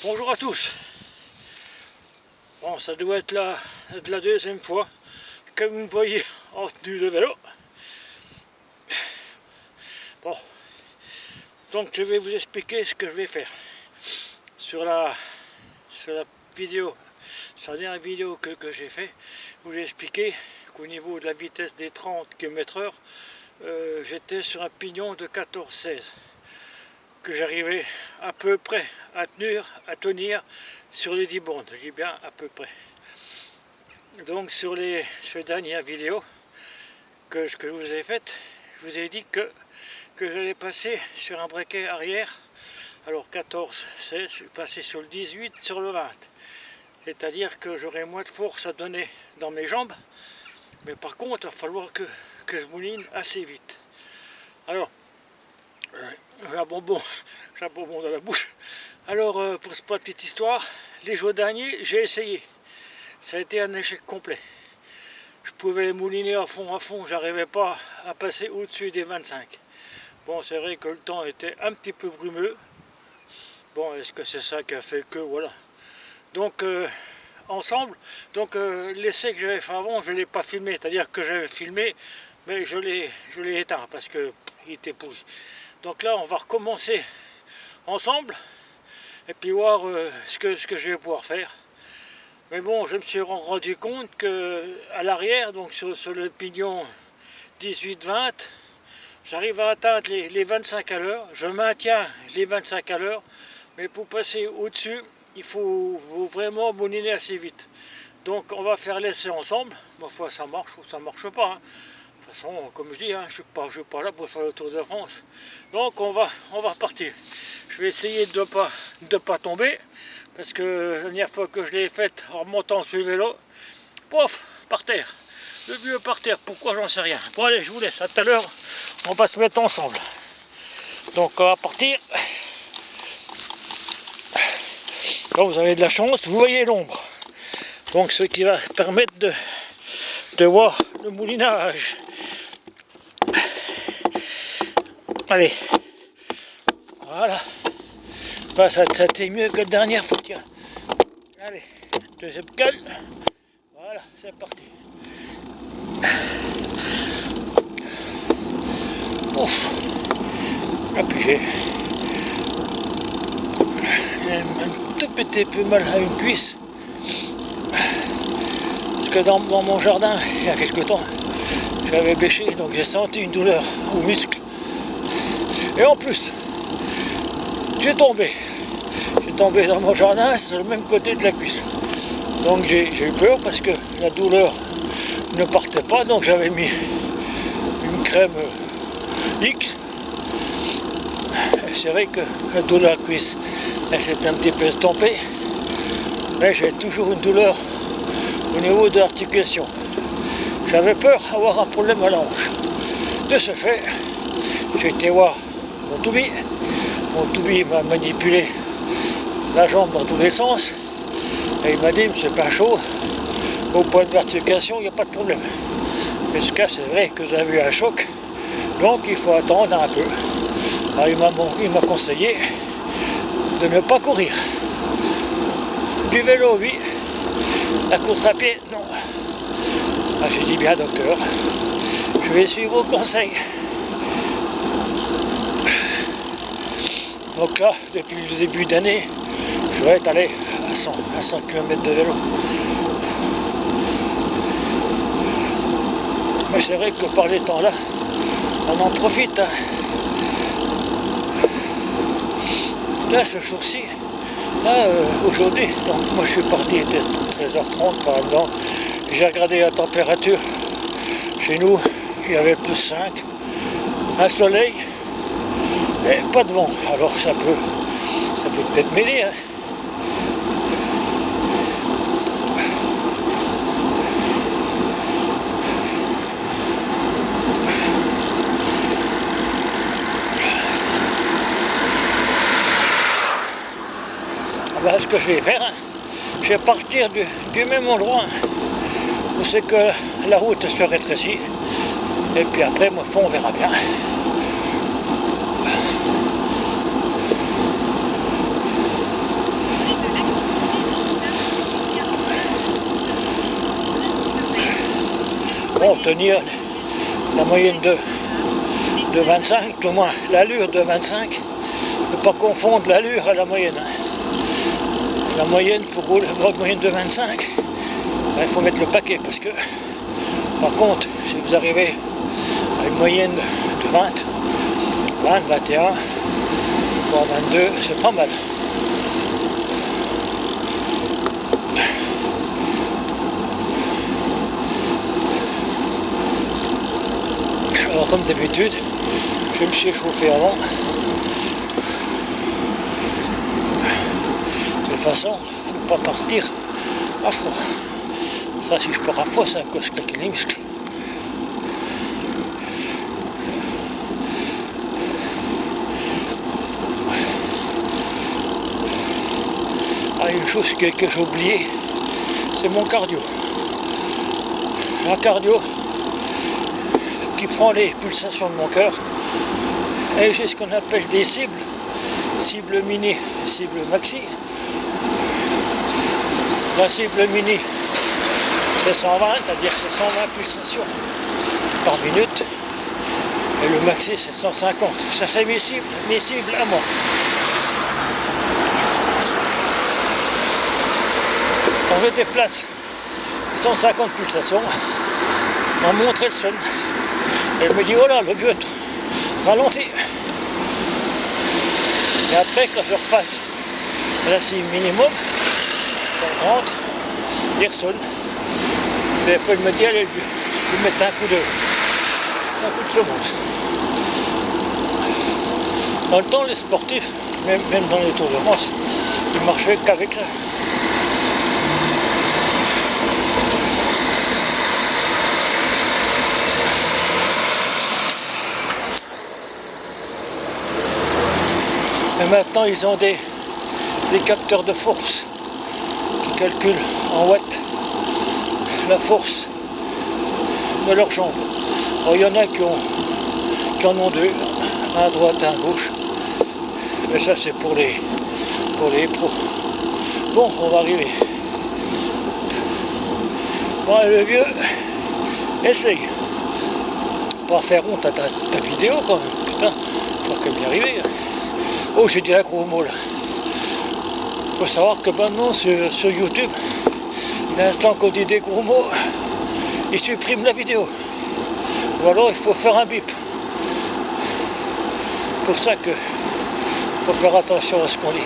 Bonjour à tous. Bon, ça doit être la deuxième fois que vous me voyez en tenue de vélo. Bon, donc je vais vous expliquer ce que je vais faire sur la vidéo, sur la dernière vidéo que j'ai fait, où j'ai expliqué qu'au niveau de la vitesse des 30 km/h, j'étais sur un pignon de 14-16. Que j'arrivais à peu près à tenir sur les 10 bornes, je dis bien à peu près. Donc sur les dernières vidéos que je vous ai faites, je vous ai dit que j'allais passer sur un briquet arrière, alors 14, 16, je suis passé sur le 18, sur le 20. C'est-à-dire que j'aurai moins de force à donner dans mes jambes, mais par contre il va falloir que je mouline assez vite. Alors, j'ai un bonbon dans la bouche. Alors, pour cette petite histoire, les jours derniers, j'ai essayé. Ça a été un échec complet. Je pouvais mouliner à fond, j'arrivais pas à passer au-dessus des 25. Bon, c'est vrai que le temps était un petit peu brumeux. Bon, est-ce que c'est ça qui a fait que, voilà. Donc, ensemble, donc l'essai que j'avais fait avant, je ne l'ai pas filmé. C'est-à-dire que j'avais filmé, mais je l'ai éteint parce qu'il était pourri. Donc là, on va recommencer ensemble et puis voir ce que je vais pouvoir faire. Mais bon, je me suis rendu compte que à l'arrière, donc sur le pignon 18-20, j'arrive à atteindre les 25 à l'heure. Je maintiens les 25 à l'heure, mais pour passer au-dessus, il faut vraiment mouliner assez vite. Donc on va faire l'essai ensemble. Ma foi, ça marche ou ça marche pas. Hein. De toute façon, comme je dis, hein, je ne suis pas là pour faire le Tour de France. Donc on va partir. Je vais essayer de ne pas tomber, parce que la dernière fois que je l'ai faite en remontant sur le vélo, pouf, par terre. Le vieux par terre, pourquoi j'en sais rien. Bon allez, je vous laisse, à tout à l'heure, on va se mettre ensemble. Donc on va partir. Là vous avez de la chance, vous voyez l'ombre. Donc ce qui va permettre de voir le moulinage. Allez, voilà, bah, ça a été mieux que la dernière fois, tiens. Allez, deuxième cale, voilà, c'est parti. Ouf, et puis j'ai un tout petit peu mal à une cuisse, parce que dans mon jardin, il y a quelque temps, j'avais bêché, donc j'ai senti une douleur au muscle. Et en plus, j'ai tombé dans mon jardin sur le même côté de la cuisse. Donc j'ai eu peur parce que la douleur ne partait pas, donc j'avais mis une crème X. C'est vrai que la douleur à la cuisse, elle s'est un petit peu estompée, mais j'ai toujours une douleur au niveau de l'articulation. J'avais peur d'avoir un problème à la hanche. De ce fait, j'ai été voir mon toubib. Mon toubib m'a manipulé la jambe dans tous les sens. Et il m'a dit, monsieur Pinchot, au point de l'articulation, il n'y a pas de problème. Mais ce cas, c'est vrai que vous avez eu un choc, donc il faut attendre un peu. Alors il m'a conseillé de ne pas courir. Du vélo, oui. La course à pied, non. Ah, j'ai dit bien, docteur, je vais suivre vos conseils. Donc là, depuis le début d'année, je vais être allé à 100 km de vélo. Mais c'est vrai que par les temps là, on en profite. Hein. Là, ce jour-ci, là, aujourd'hui, donc moi je suis parti, il était 13h30 par exemple. J'ai regardé la température. Chez nous, il y avait plus 5. Un soleil. Et pas de vent, alors ça peut peut-être m'aider. Hein. Ben, ce que je vais faire, hein, je vais partir du même endroit où c'est que la route se rétrécit. Et puis après, moi, on verra bien. tenir la moyenne de 25, tout au moins l'allure de 25. Ne pas confondre l'allure à la moyenne. La moyenne, pour rouler une moyenne de 25, il faut mettre le paquet parce que, par contre, si vous arrivez à une moyenne de 20, 21, voire 22, c'est pas mal. Alors comme d'habitude, je me suis échauffé avant. De façon à ne pas partir à froid. Ça, si je pars à froid, c'est à cause de les muscles. Ah, une chose que j'ai oublié, c'est mon cardio. Un cardio qui prend les pulsations de mon cœur. Et j'ai ce qu'on appelle des cibles. Cible mini, cible maxi. La cible mini, c'est 120, c'est-à-dire c'est 120 pulsations par minute. Et le maxi, c'est 150. Ça, c'est mes cibles à moi. Quand je déplace 150 pulsations, ma montre elle sonne. Elle me dit, oh là, le vieux, ralentis. Et après, quand je repasse à la cible minimum, 130, il ressonne. Le téléphone me dit, allez, je vais mettre un coup de semonce. Dans le temps, les sportifs, même dans les Tours de France, ils marchaient qu'avec ça. Et maintenant, ils ont des capteurs de force qui calculent en watts la force de leurs jambes. Alors, il y en a qui en ont deux, un à droite et un à gauche. Mais ça, c'est pour les pros. Bon, on va arriver. Bon, le vieux, essaye. Pas faire honte à ta vidéo quand même. Putain, faut quand même y arriver. Oh, j'ai dit un gros mot là. Faut savoir que maintenant sur YouTube, l'instant qu'on dit des gros mots, il supprime la vidéo. Ou alors il faut faire un bip. Pour ça que faut faire attention à ce qu'on dit.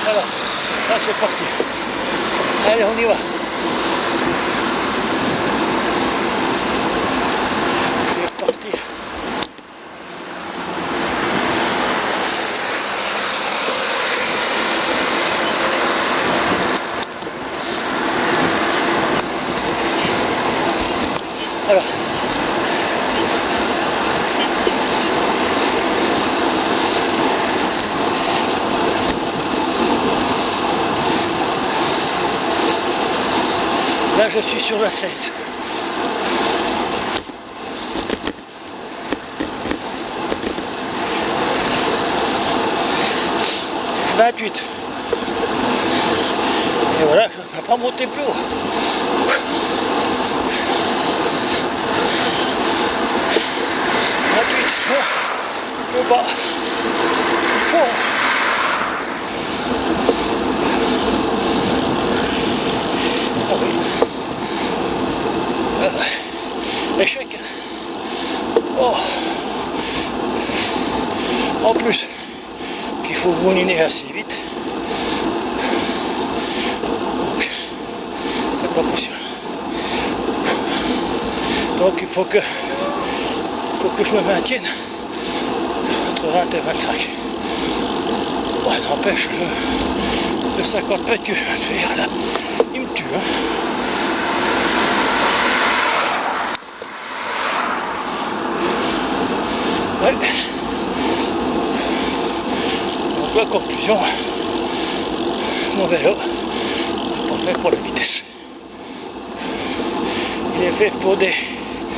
Voilà, là c'est parti. Allez, on y va. Voilà. Là, je suis sur la 16. « 28. Et voilà, je ne vais pas monter plus haut. Au bas. Fort. Ah oui. Échec. Oh. En plus, qu'il faut mouliner assez vite. Donc, c'est pas possible. Donc il faut que je me maintienne entre 20 et 25. Ouais, n'empêche, le 50 mètres que je viens de faire là, il me tue. Hein. Ouais. Donc la conclusion, mon vélo n'est pas fait pour la vitesse. Il est fait pour des